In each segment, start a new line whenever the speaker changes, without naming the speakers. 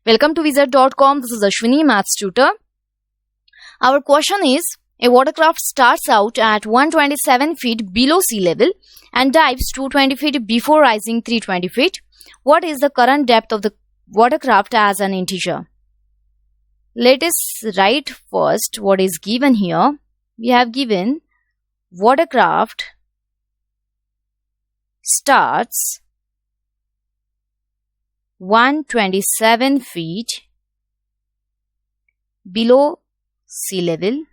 Welcome to Wizard.com. This is Ashwini, Maths tutor. Our question is, a watercraft starts out at 127 feet below sea level and dives 220 feet before rising 320 feet. What is the current depth of the watercraft as an integer? Let us write first what is given here. We have given watercraft starts 127 feet below sea level.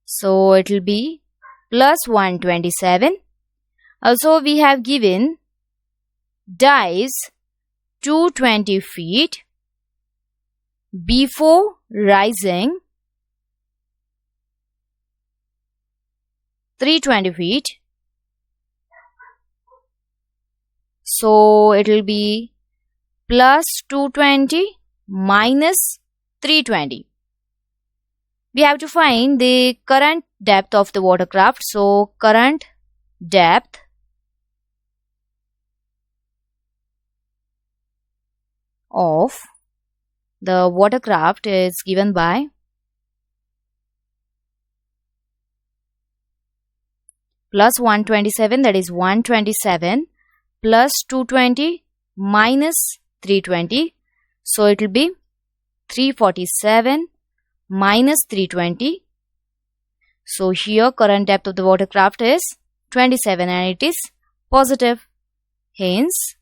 So it will be plus 127. Also we have given dives 220 feet before rising 320 feet. So it will be plus 220 minus 320. We have to find the current depth of the watercraft. So current depth of the watercraft is given by plus 127, that is 127 plus 220 minus 320. So it will be 347 minus 320. So here current depth of the watercraft is 27 and it is positive. Hence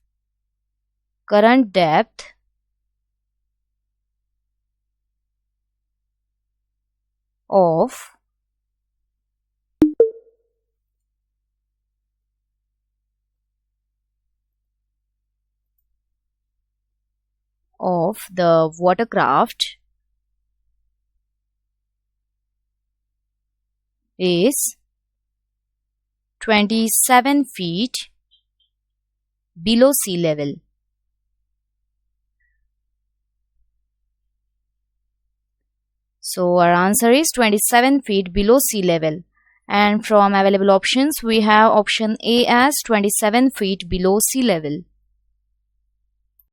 current depth of the watercraft is 27 feet below sea level. So our answer is 27 feet below sea level. And from available options, we have option A as 27 feet below sea level.